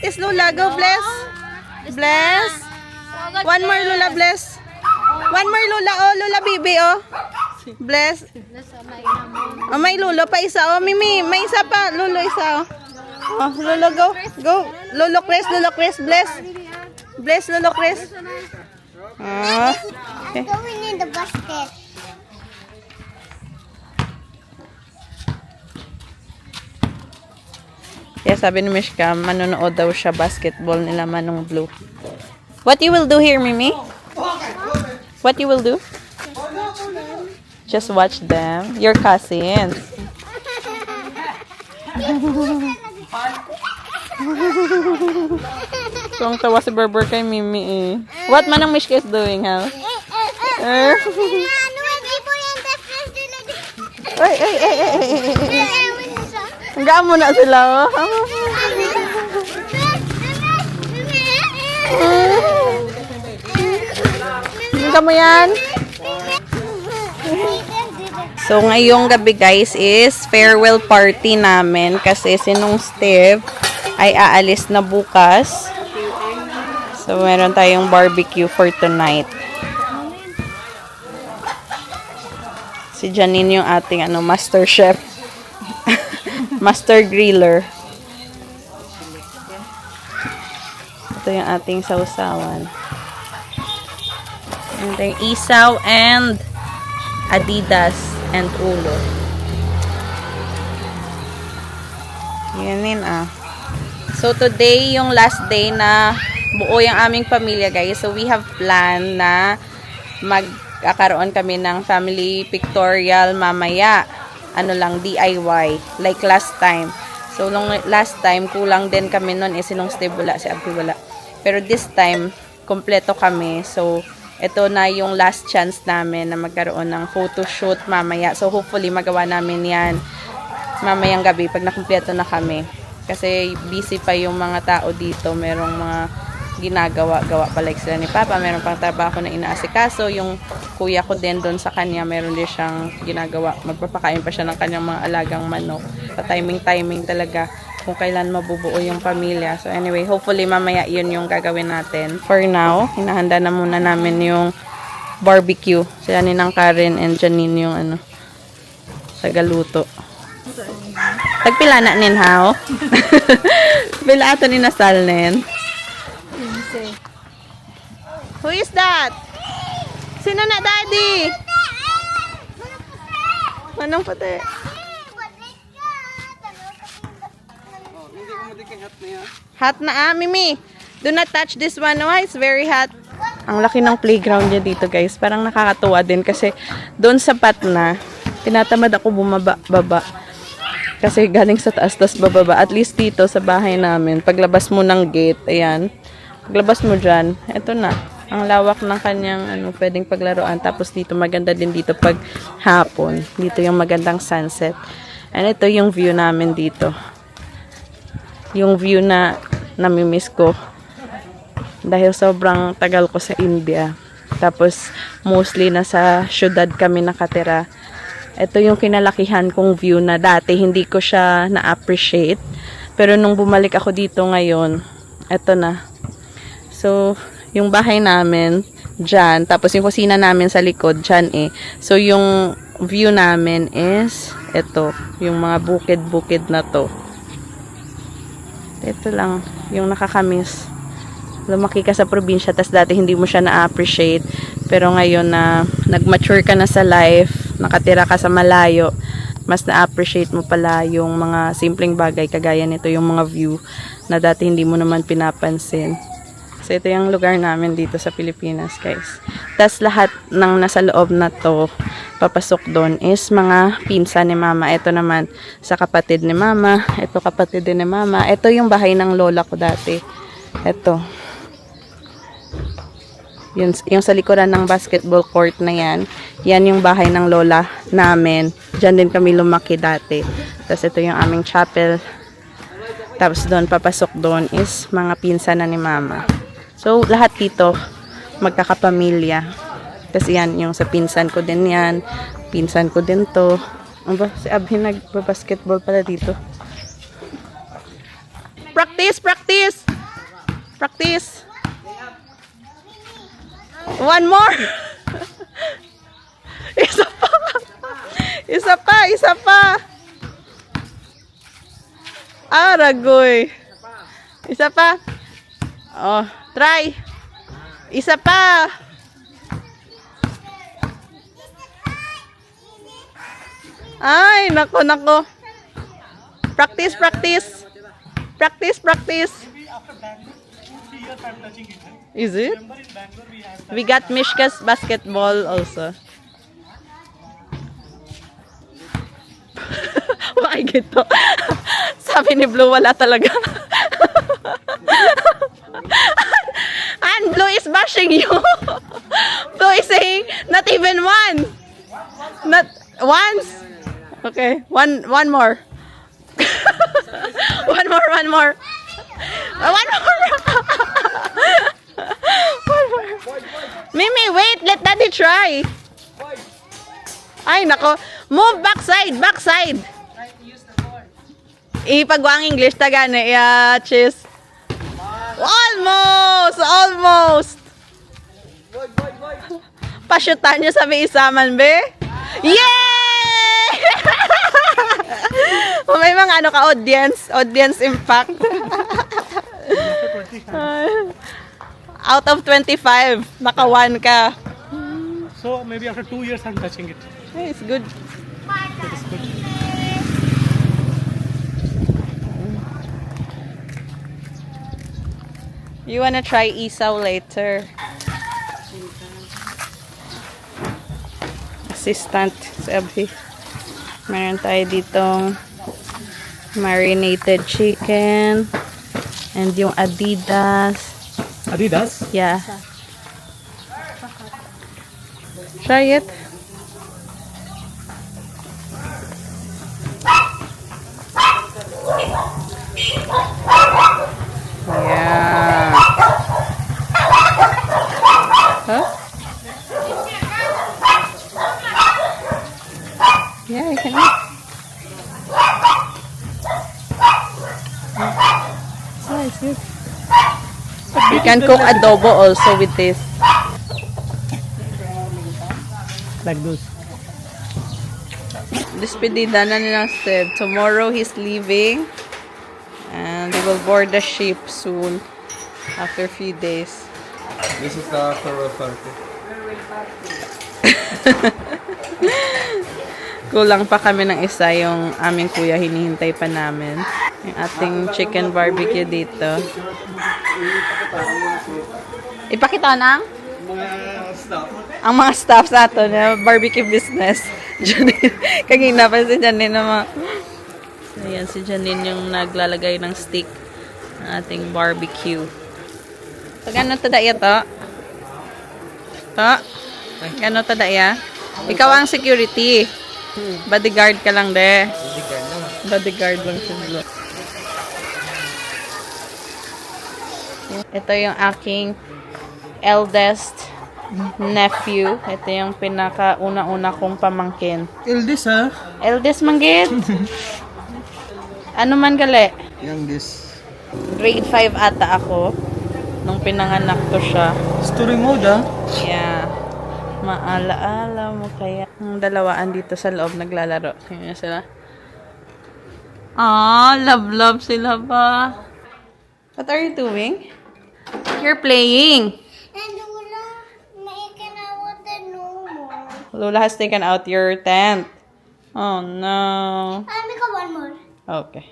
That is Lula. Go, bless. Bless. One more, Lula, bless. One more, Lula. Oh, Lula, baby, oh. Bless. Oh, may Lulo pa isa. Oh, Mimi, may isa pa. Lulo isa, oh. Oh, Lolo, go. Go. Lolo, Chris, bless. Bless, Lolo, Chris. Oh. Okay. I'm going in the basket. Kaya sabi ni Mishka, manonood daw siya basketball nila Manong Blue. What you will do here, Mimi? What you will do? Just watch them. Your cousins. Tuwang-tawa si Berber kay Mimi eh. What Manong Mishka is doing, ha? Ay. Hanggaan mo na sila, oh. Hanggang mo yan. So, ngayong gabi, guys, is farewell party namin kasi sinong Steve ay aalis na bukas. So, meron tayong barbecue for tonight. Si Janine yung ating master chef. Master griller. Ito yung ating sausawan. And then isaw and Adidas and ulo. Yan ah. So today yung last day na buo yung aming pamilya, guys. So we have plan na magkakaroon kami ng family pictorial mamaya. Ano lang, DIY. Like last time. So, nung last time, kulang din kami nun. Sinong Steve wala, si Abby wala. Pero this time, kompleto kami. So, ito na yung last chance namin na magkaroon ng photoshoot mamaya. So, hopefully, magawa namin yan mamayang gabi pag nakumpleto na kami. Kasi, busy pa yung mga tao dito. Merong mga ginagawa-gawa pa like sila ni Papa. Meron pang trabaho na inaasikaso. Yung kuya ko din doon sa kanya, meron din siyang ginagawa. Magpapakain pa siya ng kanyang mga alagang manok. Sa timing talaga kung kailan mabubuo yung pamilya. So anyway, hopefully mamaya yun yung gagawin natin. For now, hinahanda na muna namin yung barbecue. Sila ni Nang Karen and Janine yung tagaluto. Tagpila na nin how? Pila ato ni Nasal nin. Who is that? Sino na, Daddy? Anong puti? Hot na Mimi. Do not touch this one. Why? It's very hot. Ang laki ng playground niya dito, guys. Parang nakakatuwa din kasi doon sa Patna, tinatamad ako bumaba. Kasi galing sa taas, tas bababa. At least dito sa bahay namin, paglabas mo ng gate, ayan. Paglabas mo dyan, eto na. Ang lawak ng kanyang pwedeng paglaruan. Tapos dito, maganda din dito pag hapon. Dito yung magandang sunset. And ito yung view namin dito. Yung view na namimiss ko. Dahil sobrang tagal ko sa India. Tapos, mostly nasa syudad kami nakatira. Ito yung kinalakihan kong view na dati hindi ko siya na-appreciate. Pero nung bumalik ako dito ngayon, eto na. So, yung bahay namin, dyan. Tapos yung kusina namin sa likod, dyan eh. So, yung view namin is, ito. Yung mga bukid-bukid na to. Ito lang, yung nakakamiss. Lumaki ka sa probinsya, tas dati hindi mo siya na-appreciate. Pero ngayon na nag-mature ka na sa life, nakatira ka sa malayo, mas na-appreciate mo pala yung mga simpleng bagay. Kagaya nito, yung mga view na dati hindi mo naman pinapansin. So, ito yung lugar namin dito sa Pilipinas, guys. Tas lahat ng nasa loob na to, papasok doon is mga pinsan ni Mama. Ito naman sa kapatid ni Mama. Ito kapatid din ni Mama. Ito yung bahay ng lola ko dati. Ito. Yung sa likuran ng basketball court na yan. Yan yung bahay ng lola namin. Diyan din kami lumaki dati. Tas ito yung aming chapel. Tapos doon, papasok doon is mga pinsan na ni Mama. So, lahat dito, magkakapamilya. Kasi yan, yung sa pinsan ko din yan. Pinsan ko din to. Aba, si Abhi nagbabasketball pala dito. Practice! Practice! Practice. One more. Isa pa. Isa pa, isa pa. Ah, ragoy. Isa pa. Oh, try. Isa pa. Ay, nako, nako. Practice, practice. Practice, practice. Is it? We got Mishka's basketball also. Why gito? Sabi ni Blue, wala talaga. And Blue is bashing you. Blue is saying, not even one. Not once. Okay, one more. One more. One more. One more. Mimi, wait. Let Daddy try. Ay, nako. Move backside. Backside. Ipagwang English. Tagana. Yeah, cheese. Almost. Almost. Pasyutan nyo sa may isaman, be. Yay! May mga ano ka, audience impact. Out of 25, naka 1 ka. So maybe after 2 years I'm touching it. Hey, it's good. It's good. You wanna try isaw later? Assistant, sabi. Meron tayo ditong marinated chicken and yung Adidas. Adidas? Yeah. Try it. Yeah. Huh? Yeah, I can eat. Oh, it's good. You can cook adobo also with this. Like those. Despedida na nilang Steve. Tomorrow he's leaving. And he will board the ship soon. After a few days. This is the farewell party. Kulang pa kami ng isa, yung aming kuya hinihintay pa namin. Yung ating chicken barbecue dito. Ipakita na ang mga staffs nato na barbecue business. Janine, kanina pa si Janine naman. So, ayan, si Janine yung naglalagay ng stick ng ating barbecue. So, gano'n tadaya to? To? Gano'n tadaya? Ikaw ang security. Bodyguard ka lang, de. Bodyguard lang si Blue. Ito yung aking eldest nephew. Ito yung pinaka-una-una kong pamangkin. Eldest ha? Eldest manggit? Ano man gali? Youngest. Grade 5 ata ako. Nung pinanganak ko siya. Story mode ha? Yeah. Maalaala mo kaya. Ang dalawaan dito sa loob naglalaro. Tingnan sila. Ah, love sila ba? What are you doing? You're playing. And Lola, making out with the no more. Lola has taken out your tent. Oh no. I'll make one more. Okay.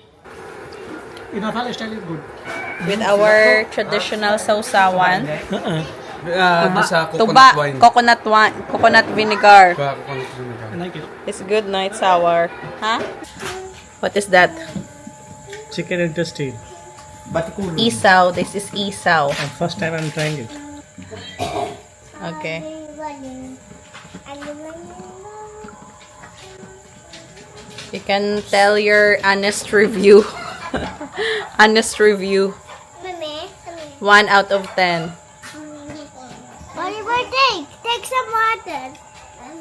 In Afal style is good. With our traditional sausawan. Sa Tuba, coconut wine. coconut vinegar. Coconut vinegar. I like it. It's good, no? It's sour. Huh? What is that? Chicken intestine. Batikulo. Isaw. This is isaw. And first time I'm trying it. Okay. You can tell your honest review. Honest review. Mami, 1 out of 10. Oliver, take some water.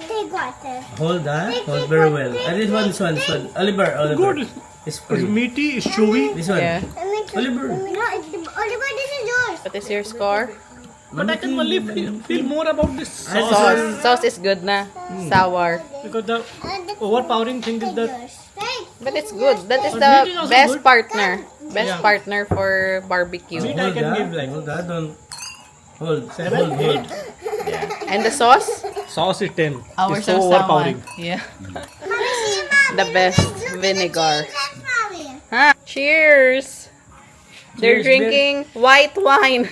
Take water. Hold that. Take, Hold take, very take, well. take, And this one, this one, this one. Oliver. Good. It's It's free. meaty, it's chewy. This one. Yeah. Oliver, Oliver. no, Oliver, this is yours. What is your score? But I can only feel more about this sauce. Sauce is good na. Sour. Because the overpowering thing is that But it's good. That is But meat is the also best good. partner. Best Yeah. partner for barbecue. meat I can give like Hold that. Don't. Hold. 7, 8. And the sauce? Sauce is 10. Ours It's so are overpowering. Yeah. Mommy, see, Mommy. The best vinegar. That's Mommy. Ha? Cheers! They're Cheers, drinking white wine.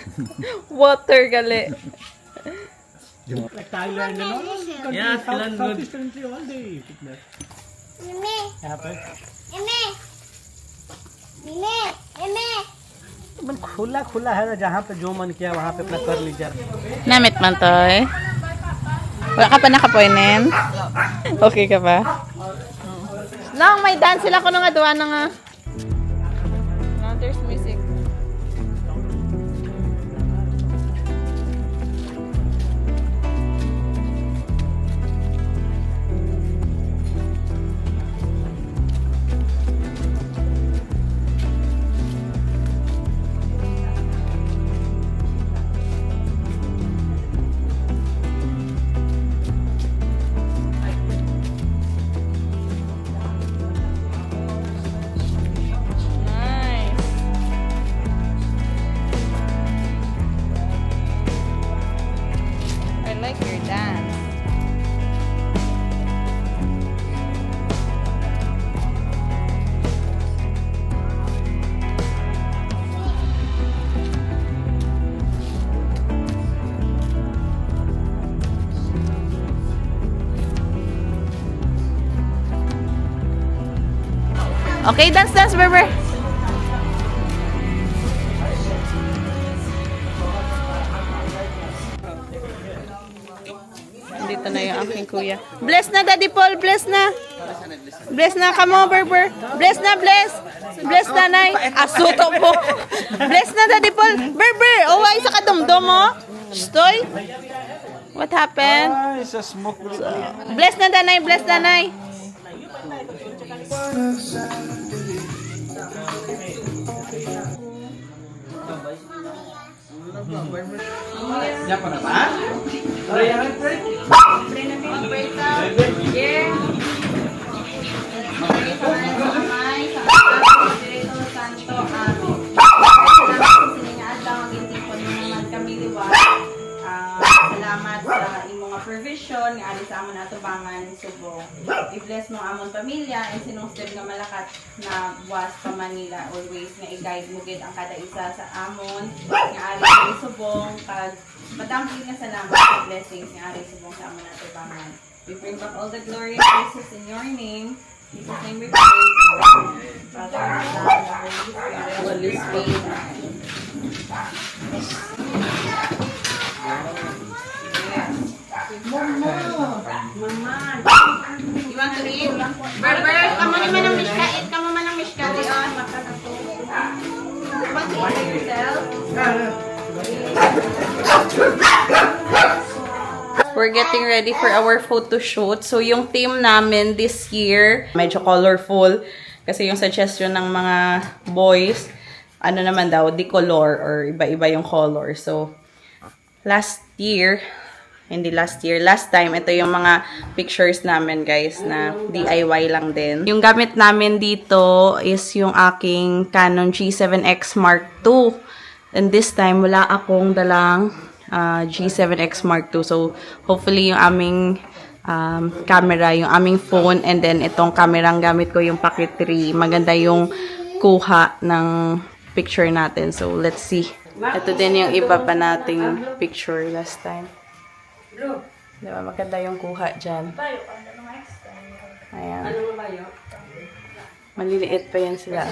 Water gali. Like Thailand and all those countries, Yeah, Thailand good. Southeast country, all they eat that. Mimi, Apple. Mimi. Mimi, Mimi. मन खुला खुला है ना, जहाँ पे जो मन किया वहाँ पे अपना कर लीजिए. Namit man to eh. Wala ka pa nakapoinen? Okay ka ba? Nang may dance sila ko nung adwa na nga. Now there's music. Nice. I like your dance. Okay, dance, dance, Berber. Dito na yung aking kuya. Bless na, Daddy Paul. Bless na. Bless na. Come on, Berber. Bless na, bless. Bless na, Nay. Asuto po. Bless na, Daddy Paul. Berber, uway sa kadumdum mo. Stoy. What happened? It's a smoke. Bless na, Danay. Bless na, Nay. Ya pa na ba? Salamat sa imong nga provision nga ali sa amon atubangan subong. I-bless mo amon pamilya and sinungstib nga malakat na buwas pa Manila always nga i-guide mo gid ang kada isa sa amon nga ali sa subong kag madaming nga salamat sa blessings nga ali subong sa amon atubangan. We bring back all the glory and praises in your name. In Jesus' name we pray. Father, Son, and Holy Spirit. You want to read? Berber, kamu naman ang mishkait. Kamu man ang mishkait. You want to eat yourself? We're getting ready for our photo shoot. So, yung theme namin this year, medyo colorful. Kasi yung suggestion ng mga boys, ano naman daw, decolor or iba-iba yung color. So, last time, ito yung mga pictures namin, guys, na DIY lang din. Yung gamit namin dito is yung aking Canon G7X Mark II. And this time, wala akong dalang G7X Mark II. So, hopefully, yung aming camera, yung aming phone, and then itong kamerang gamit ko, yung Pocket 3. Maganda yung kuha ng picture natin. So, let's see. Ito din yung iba pa nating picture last time. Diba, maganda yung kuha dyan. Ayan. Maliliit pa yan sila.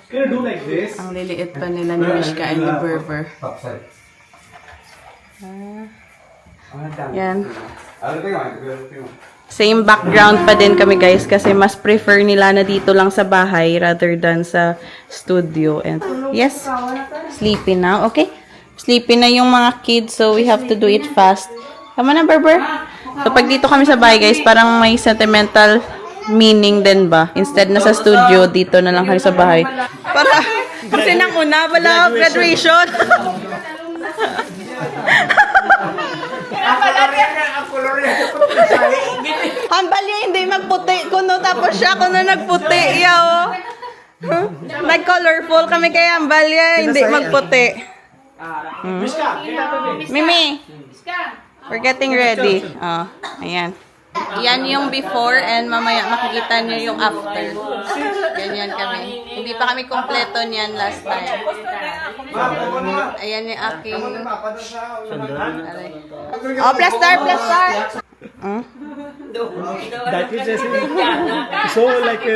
Can you do like this? Ang liliit pa nila ni Mishka and ni Berber. Yan. Same background pa din kami, guys, kasi mas prefer nila na dito lang sa bahay rather than sa studio. And yes, sleepy now. Okay? Sleepy na yung mga kids, so we have to do it fast. Tama na, Berber? So, pag dito kami sa bahay, guys, parang may sentimental meaning din ba? Instead na sa studio, dito na lang kami sa bahay. Para, kasi nang una, wala graduation. Ang balya hindi magputi. Kuno tapos siya, kuno nagputi. Yaw. Nag-colorful kami kaya ang balya hindi magputi. Mimi, we're getting ready. Oh, ayan. Yan yung before and mamaya makikita niyo yung after. Ganyan kami. Hindi pa kami kompleto niyan last time. Ayan yung aking... Aray. Oh, plaster! That is just so like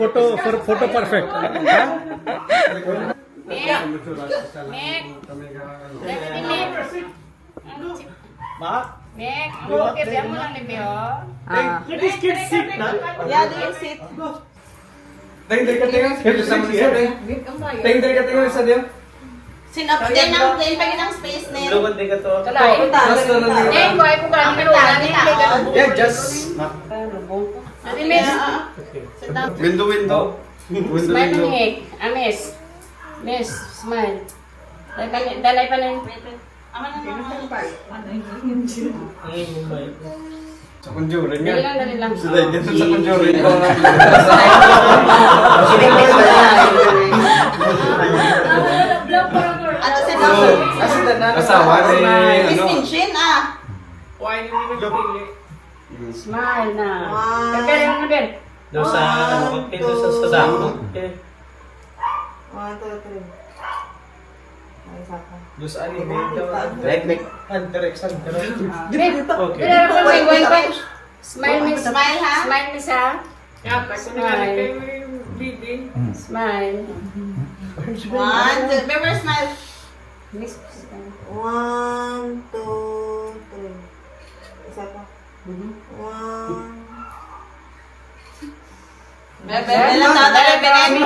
photo perfect. Let these kids sit na. Yeah, do you sit? Sit up din ang space nila. Yeah, just window. Smile pa ni. Miss. Miss, smile. Dalay pa ng... Sa conjuring Dali lang. Dito sa conjuring. Ano si Doctor? Asawa ni Miss ano? Minchin, ah. Smile na. Kaya mo din. Doon sa, ito sa dako. Okay. 1, 2, 3. Dos ani right neck. Okay. Smile, miss. Smile, ha? Smile, miss, ha? Smile. Smile. 1, 2. Remember, smile. Miss. 1, 2, 3. Isa pa. 1. Bebe, lang tatay, Bebe.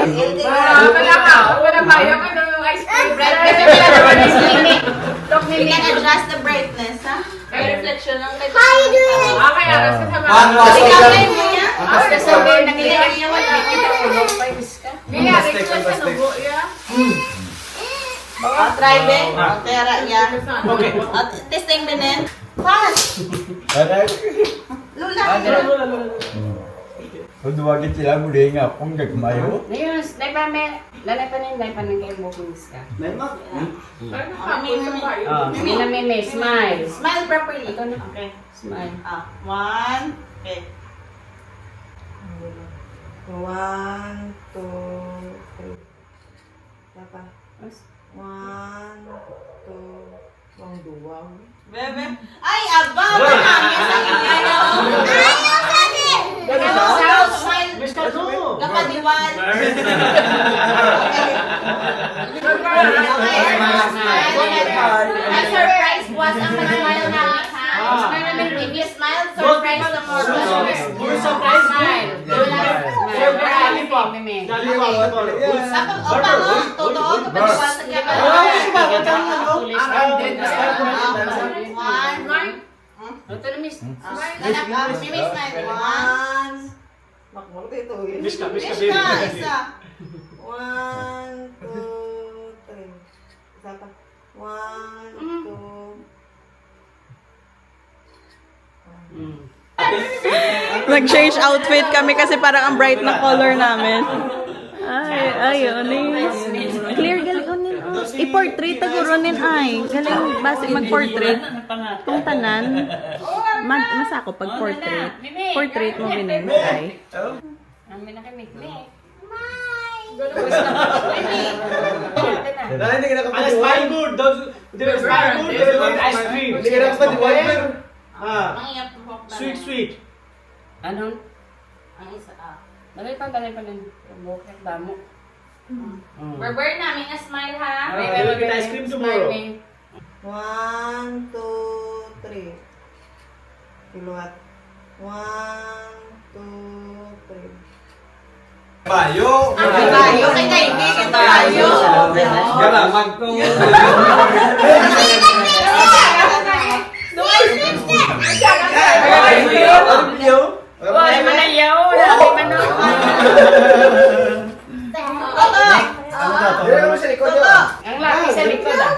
We can adjust the brightness, ha? May reflection lang kayo. How you doing? Ikaw na yun niya. Try, Be. Tera, yeah. Okay. Testing, Benen. Fast. Lula. Huwag sila muli nga kung nagmayo. Ngayon, lalay pa ng kayo mo kung miss ka. Mimi, smile. Smile properly. Ito na. Okay. Smile. 1. Okay. 1, 2, 3. Dapat. 1, 2, wang duwang. Bebe. Ay, aba! Marami sa inyo. Smile. Kapadiwan. Ang surprise was ang pag-smile namin, ha? If you smile, surprise the more. Surprise. Smile. Surprise. Mimi. Kapag opa mo, totoo, kapag iwasan ka ba? 1. Ito na, miss. Mimi smile. 1. Miss ka, Isa. 1, 2, 3. Isa pa. 1, 2. Nag-change outfit kami kasi parang ang bright na color namin. Ay, onis. Clear galing onin. I-portrait taguro nin ay. Galing base mag-portrait. Kung tanan, masako pag portrait. Portrait mo binin ay. Amin na kami. Hindi ka Alas smile good. Those smile good. They want ice cream. Hindi ka nakapadiwan. Sweet. Ano? Ang isa Dalay pa ng buhok ng damo. Burn namin a smile, ha? Okay, we'll get ice cream tomorrow. 1, 2, 3. Kiluat. 1, 2, 3. Bayo. Tayo, kay Daigay, kay tayo. Galamag kong... Ay, manayaw! Lagi manok! Toto! Hindi naman sa likod yun. Ang laki sa likod, ah.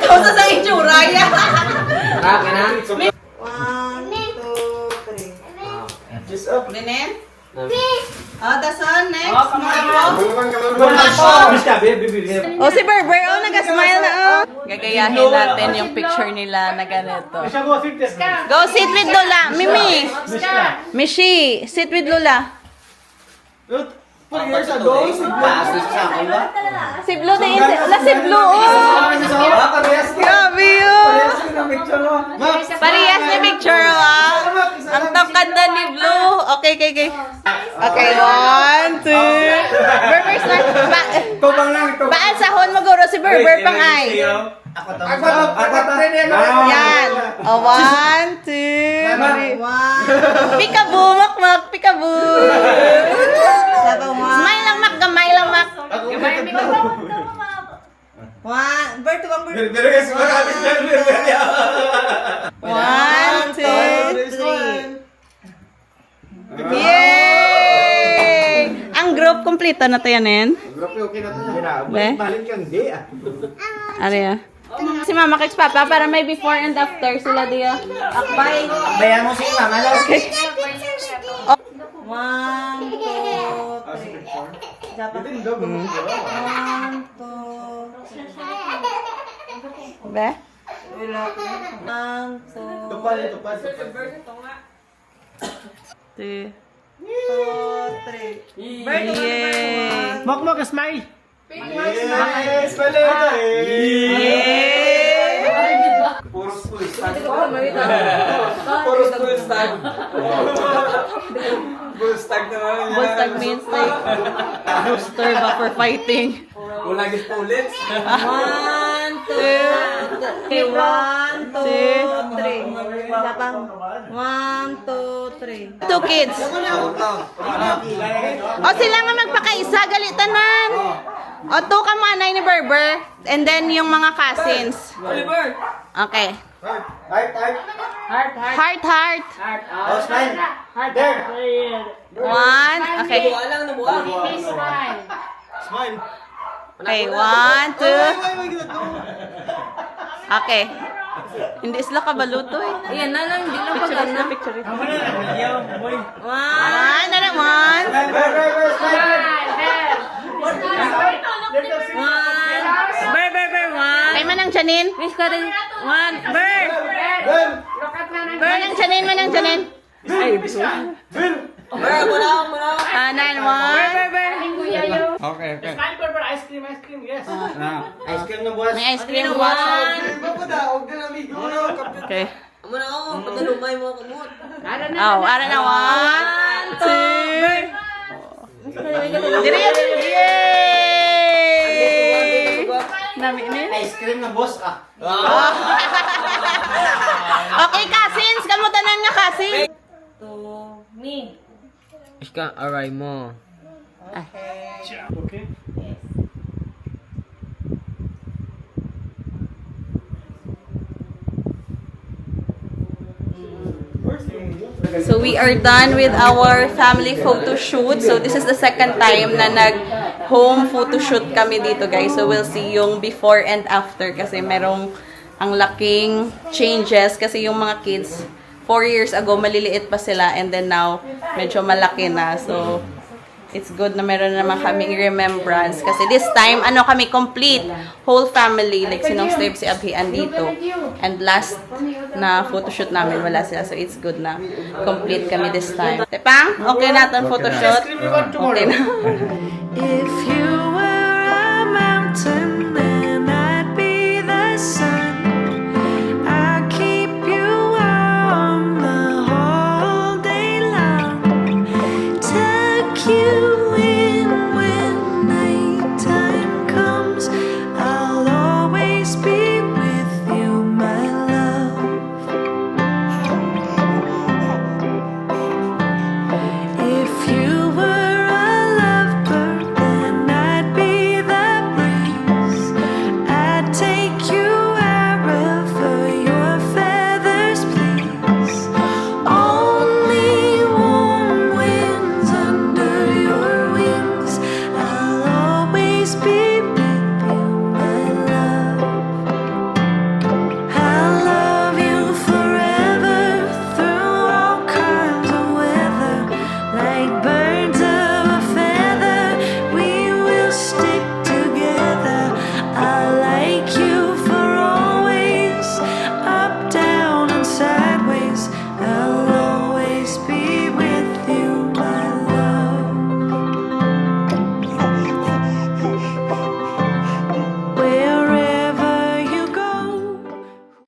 Kausa sa itsura yan. Just up. Linen? Oh, dasan. Next. Mga Miss ka, baby. Oh, si Berber, oh, nag-smile na, oh. Gagayahin natin yung picture nila na ganito. Isha go sit there. Go sit with Lola. Mimi. Mishi, sit with Lola. 4 years ago, Si Blue din. Wala si Blue, oh. Grabe yun. Parehas ni picture, ah. Ang tapkanda ni Blue. Okay. Okay, 1, 2. Berber, smile. Baan sahon mo, guro si Berber pang ay. Yan. Oh, 1, 2, 3. Peekaboo, makmak, peekaboo. Smile lang, mak. Gamay lang, mak. Bert, 1, 2, 3. Yay! Ang group, kompleto na to yanin. Be? Ano yan? Si Mama kay Papa para may before and after sila diya. Akbay. Bayan mo si Mama. Okay. 1, 2, 3. Be? 2, 3. Yay! Mok, smile. Yes, pala. Yay! Puro school start. Puro school start. Full stack naman yan. Bustag means like booster ba for fighting? Wala gis pa ulit. 1, 2, 2 kids. O sila nga magpakaisa, galitanan. O 2 ka manay ni Berber. And then yung mga cousins. Oliver. Okay. Heart. Heart. Oh, smile. There. 1. Okay. Smile. Okay, 1, 2. Okay. Hindi sila kabaluto eh. Ayan na lang, hindi lang pagana. Picture it. 1, na 1. Ber, 1. Kay Manang Janine. Miss ko rin. 1. Ber. Manang Janine. Ay, biso. Ber, muna. 9, 1. Ber. Okay. Smile Berber, ice cream, yes. Ice cream na buwas. May ice cream, 1. Okay. Oh, ara na 1, 2. Diri. Yay! Nami ni. Ice cream na boss ah. Okay, cousins, kamutanan nga cousins. Iska, aray mo. Okay. So we are done with our family photo shoot. So this is the second time na nag-home photo shoot kami dito, guys. So we'll see yung before and after kasi merong ang laking changes kasi yung mga kids 4 years ago maliliit pa sila and then now medyo malaki na. So it's good na meron naman kaming remembrance kasi this time kami complete whole family, like sinong Steve, si Abhi andito, and last na photoshoot namin wala sila, so it's good na complete kami this time. Tepang, okay na itong photoshoot? Okay na. If you were a mountain, then I'd be the sun. I'd keep you warm the whole day long. Tuck you in when nighttime comes. I'll always be with you, my love. If you were a lovebird, then I'd be the breeze. I'd take you wherever your feathers please. Only warm winds under your wings. I'll always be